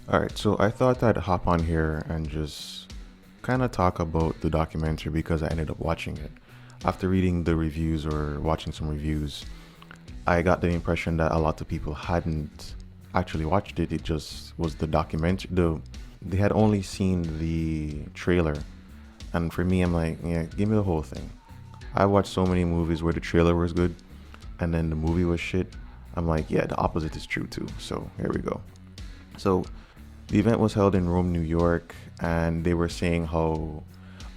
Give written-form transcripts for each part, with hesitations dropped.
All right, so I thought I'd hop on here and just kind of talk about the documentary because I ended up watching it. After reading the reviews or watching some reviews, I got the impression that a lot of people hadn't actually watched it. It just was the documentary. They had only seen the trailer, and for me, I'm like, yeah, give me the whole thing. I watched so many movies where the trailer was good, and then the movie was shit. I'm like, yeah, the opposite is true too. So here we go. So the event was held in Rome, New York, and they were saying how,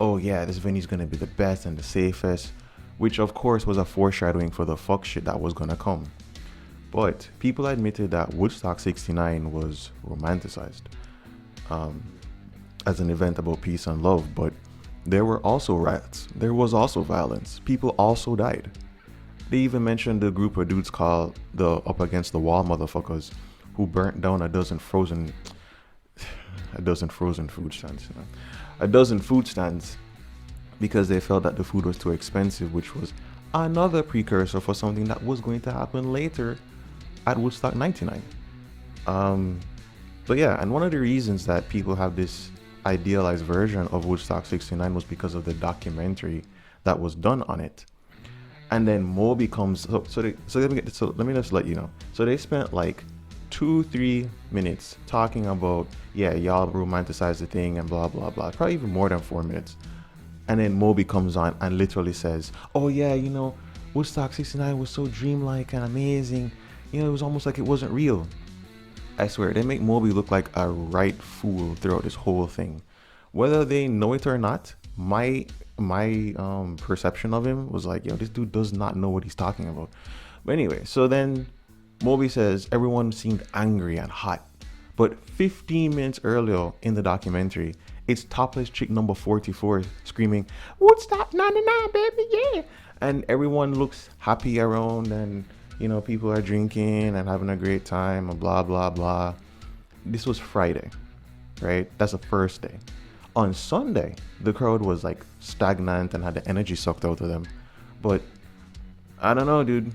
oh yeah, this venue's gonna be the best and the safest, which of course was a foreshadowing for the fuck shit that was gonna come. But people admitted that Woodstock 69 was romanticized um, as an event about peace and love, but there were also riots. There was also violence. People also died. They even mentioned the group of dudes called the Up Against the Wall motherfuckers who burnt down a dozen frozen food stands, a dozen food stands because they felt that the food was too expensive, which was another precursor for something that was going to happen later at Woodstock 99. Um, but yeah, and one of the reasons that people have this idealized version of Woodstock 69 was because of the documentary that was done on it. And then Mo becomes let me just let you know. So they spent like 2-3 minutes talking about, yeah, y'all romanticize the thing and blah blah blah, probably even more than 4 minutes. And then Moby comes on and literally says, oh yeah, Woodstock 69 was so dreamlike and amazing, it was almost like it wasn't real. I swear, they make Moby look like a right fool throughout this whole thing. Whether they know it or not, my perception of him was like, yo, this dude does not know what he's talking about. But anyway, so then Moby says everyone seemed angry and hot. But 15 minutes earlier in the documentary, it's topless chick number 44 screaming, Woodstock 99, baby, yeah. And everyone looks happy around, and people are drinking and having a great time and blah blah blah. This was Friday, right? That's the first day. On Sunday, the crowd was like stagnant and had the energy sucked out of them. But I don't know, dude.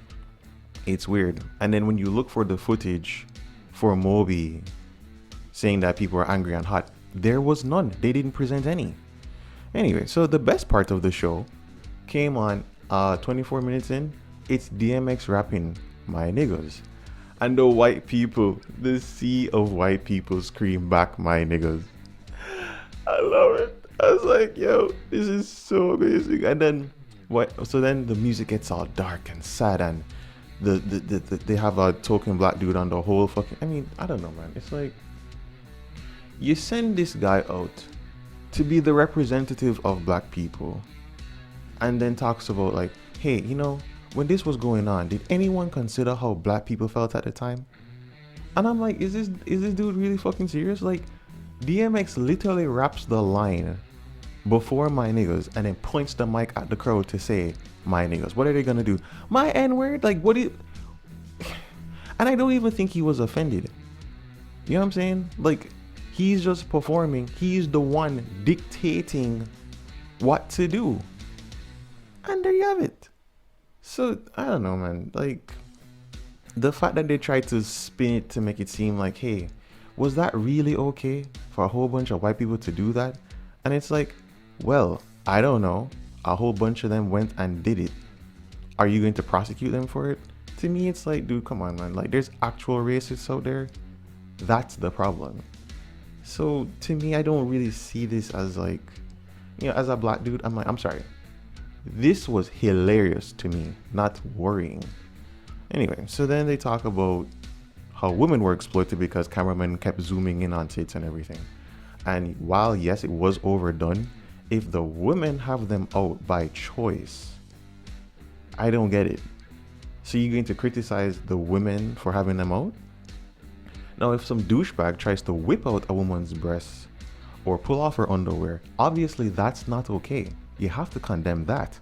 It's weird. And then when you look for the footage for Moby saying that people are angry and hot, there was none. They didn't present any. Anyway, so the best part of the show came on 24 minutes in. It's DMX rapping My Niggas. And the white people, the sea of white people scream back My Niggas. I love it. I was like, yo, this is so amazing. And then what? So then the music gets all dark and sad, and they have a token black dude on the whole fucking. I mean, I don't know, man. It's like you send this guy out to be the representative of black people, and then talks about like, hey, when this was going on, did anyone consider how black people felt at the time? And I'm like, is this dude really fucking serious? Like, DMX literally raps the line before My Niggas and then points the mic at the crowd to say My Niggas. What are they gonna do? My N-word? Like, what do you... And I don't even think he was offended. You know what I'm saying? Like, he's just performing. He's the one dictating what to do. And there you have it. So, I don't know, man. Like, the fact that they tried to spin it to make it seem like, hey, was that really okay for a whole bunch of white people to do that? And it's like, well, I don't know. A whole bunch of them went and did it. Are you going to prosecute them for it? To me, it's like, dude, come on, man. Like, there's actual racists out there. That's the problem. So, to me, I don't really see this as like, as a black dude, I'm like, I'm sorry. This was hilarious to me, not worrying. Anyway, so then they talk about how women were exploited because cameramen kept zooming in on tits and everything. And while, yes, it was overdone, if the women have them out by choice, I don't get it. So you're going to criticize the women for having them out? Now, if some douchebag tries to whip out a woman's breasts or pull off her underwear, obviously that's not okay. You have to condemn that.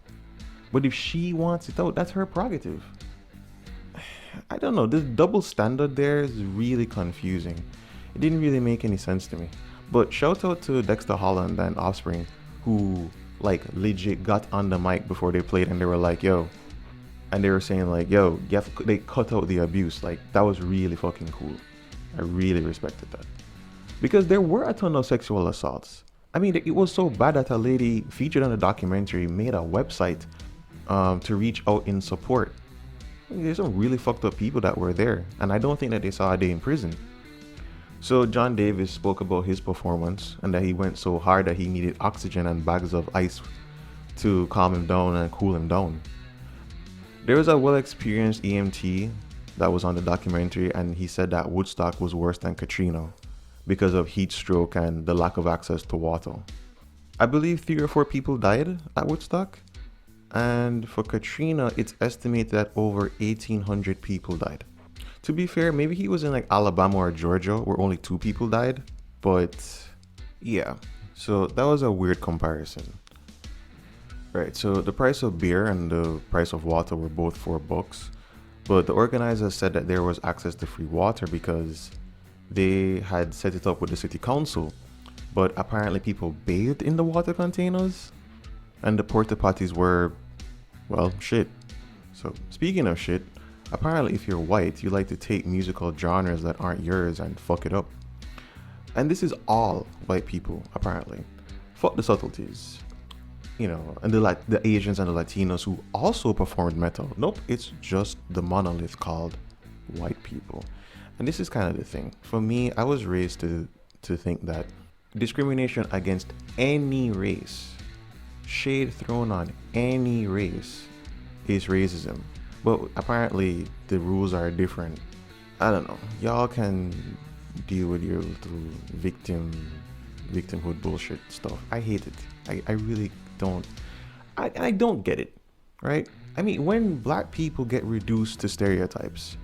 But if she wants it out, that's her prerogative. I don't know, this double standard there is really confusing. It didn't really make any sense to me. But shout out to Dexter Holland and Offspring, who like legit got on the mic before they played and they were like, yo, and they were saying like, yo, they cut out the abuse. Like, that was really fucking cool. I really respected that. Because there were a ton of sexual assaults. I mean, it was so bad that a lady featured on the documentary made a website to reach out in support. There's some really fucked up people that were there, and I don't think that they saw a day in prison. So John Davis spoke about his performance and that he went so hard that he needed oxygen and bags of ice to calm him down and cool him down. There was a well-experienced EMT that was on the documentary, and he said that Woodstock was worse than Katrina because of heat stroke and the lack of access to water. I believe 3 or 4 people died at Woodstock, and for Katrina, it's estimated that over 1,800 people died. To be fair, maybe he was in like Alabama or Georgia where only 2 people died, but yeah, so that was a weird comparison. Right, so the price of beer and the price of water were both $4, but the organizers said that there was access to free water because they had set it up with the city council, but apparently people bathed in the water containers and the porta potties were, well, shit. So speaking of shit, apparently if you're white, you like to take musical genres that aren't yours and fuck it up. And this is all white people, apparently. Fuck the subtleties. You know, and the Asians and the Latinos who also performed metal. Nope, it's just the monolith called white people. And this is kind of the thing. For me, I was raised to think that discrimination against any race, shade thrown on any race, is racism. But apparently the rules are different. I don't know. Y'all can deal with your little victimhood bullshit stuff. I hate it. I really don't. I don't get it, right? I mean, when black people get reduced to stereotypes,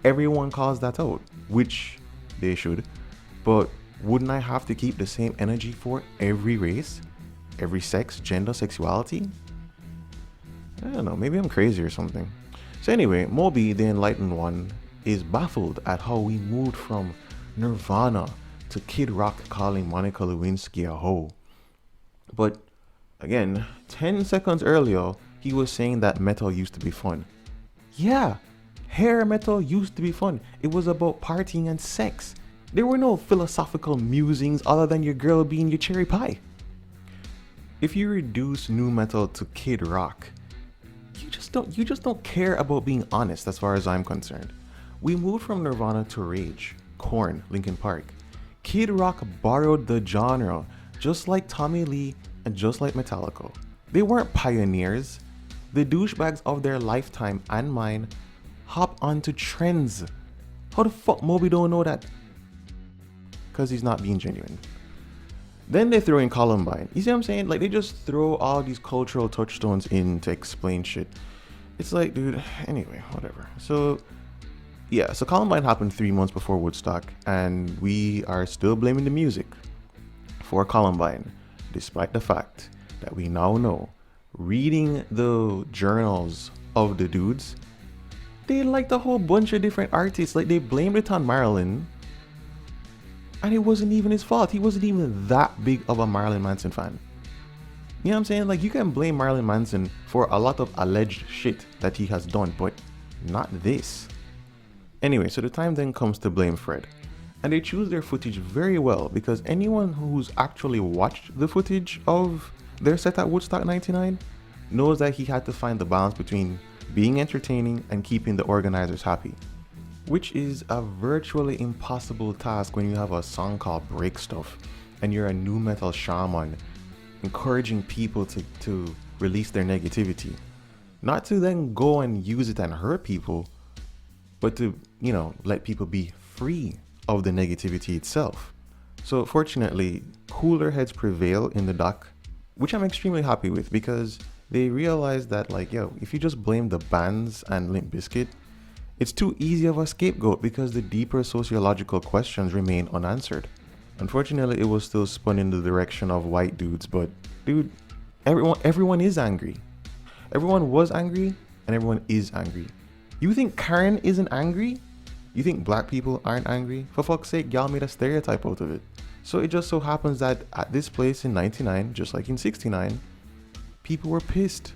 everyone calls that out, which they should. But wouldn't I have to keep the same energy for every race, every sex, gender, sexuality? I don't know, maybe I'm crazy or something. So anyway, Moby, the enlightened one, is baffled at how we moved from Nirvana to Kid Rock calling Monica Lewinsky a hoe. But again, 10 seconds earlier, he was saying that metal used to be fun. Yeah, hair metal used to be fun. It was about partying and sex. There were no philosophical musings other than your girl being your cherry pie. If you reduce nu metal to Kid Rock, you just don't care about being honest as far as I'm concerned. We moved from Nirvana to Rage, Korn, Linkin Park. Kid Rock borrowed the genre, just like Tommy Lee and just like Metallica. They weren't pioneers. The douchebags of their lifetime and mine hop onto trends. How the fuck Moby don't know that? Because he's not being genuine. Then they throw in Columbine. You see what I'm saying? Like, they just throw all these cultural touchstones in to explain shit. It's like, dude, anyway, whatever. So yeah, so Columbine happened 3 months before Woodstock, and we are still blaming the music for Columbine, despite the fact that we now know, reading the journals of the dudes, they liked a whole bunch of different artists. Like, they blamed it on Marilyn, and it wasn't even his fault. He wasn't even that big of a Marilyn Manson fan. You know what I'm saying? Like, you can blame Marilyn Manson for a lot of alleged shit that he has done, but not this. Anyway, so the time then comes to blame Fred. And they choose their footage very well, because anyone who's actually watched the footage of their set at Woodstock 99 knows that he had to find the balance between being entertaining and keeping the organizers happy, which is a virtually impossible task when you have a song called Break Stuff and you're a nu metal shaman encouraging people to release their negativity. Not to then go and use it and hurt people, but to, you know, let people be free of the negativity itself. So fortunately, cooler heads prevail in the doc, which I'm extremely happy with, because they realized that, like, yo, if you just blame the bands and Limp Bizkit, it's too easy of a scapegoat because the deeper sociological questions remain unanswered. Unfortunately, it was still spun in the direction of white dudes, but dude, everyone is angry. Everyone was angry and everyone is angry. You think Karen isn't angry? You think black people aren't angry? For fuck's sake, y'all made a stereotype out of it. So it just so happens that at this place in 99, just like in 69, people were pissed.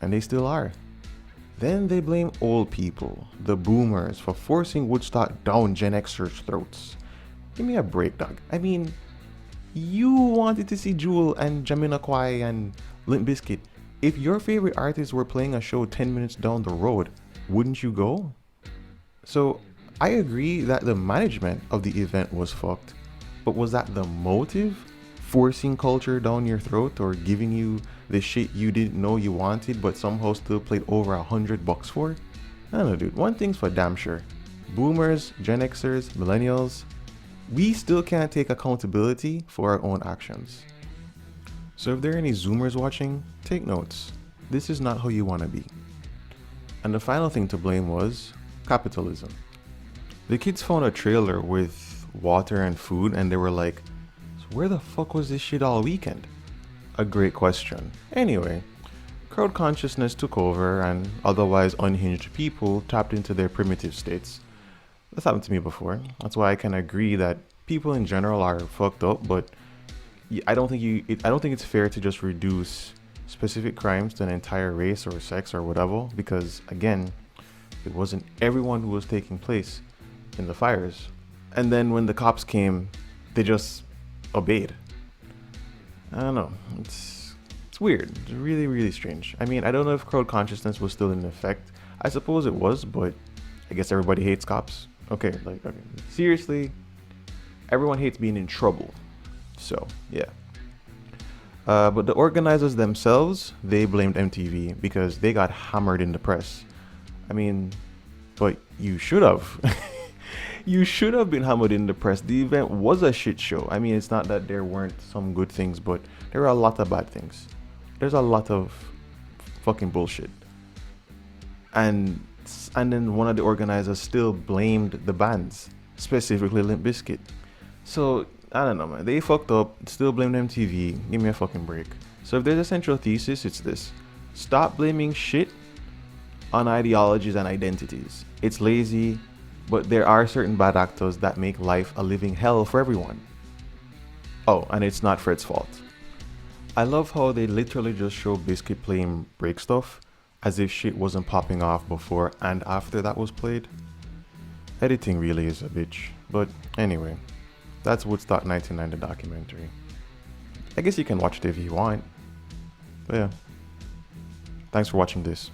And they still are. Then they blame old people, the boomers, for forcing Woodstock down Gen Xers' throats. Give me a break, dog. I mean, you wanted to see Jewel and Jamiroquai and Limp Bizkit. If your favorite artists were playing a show 10 minutes down the road, wouldn't you go? So, I agree that the management of the event was fucked, but was that the motive? Forcing culture down your throat or giving you the shit you didn't know you wanted but somehow still played over $100 for? I don't know, dude. One thing's for damn sure. Boomers, Gen Xers, millennials, we still can't take accountability for our own actions. So if there are any Zoomers watching, take notes. This is not how you want to be. And the final thing to blame was capitalism. The kids found a trailer with water and food and they were like, so where the fuck was this shit all weekend? A great question. Anyway, crowd consciousness took over and otherwise unhinged people tapped into their primitive states. That's happened to me before. That's why I can agree that people in general are fucked up, but I don't think it's fair to just reduce specific crimes to an entire race or sex or whatever, because again, it wasn't everyone who was taking place in the fires. And then when the cops came, they just obeyed. I don't know. It's weird. It's really, really strange. I mean, I don't know if crowd consciousness was still in effect. I suppose it was, but I guess everybody hates cops. Okay. Seriously, everyone hates being in trouble. So, yeah. But the organizers themselves, they blamed MTV because they got hammered in the press. I mean, but you should have. You should have been hammered in the press. The event was a shit show. I mean, it's not that there weren't some good things, but there are a lot of bad things. There's a lot of fucking bullshit. And then one of the organizers still blamed the bands, specifically Limp Bizkit. So, I don't know, man. They fucked up, still blamed MTV. Give me a fucking break. So if there's a central thesis, it's this. Stop blaming shit on ideologies and identities. It's lazy, but there are certain bad actors that make life a living hell for everyone. Oh, and it's not Fred's fault. I love how they literally just show Bizkit playing break stuff as if shit wasn't popping off before and after that was played. Editing really is a bitch. But anyway, that's Woodstock 1990 documentary. I guess you can watch it if you want. But yeah. Thanks for watching this.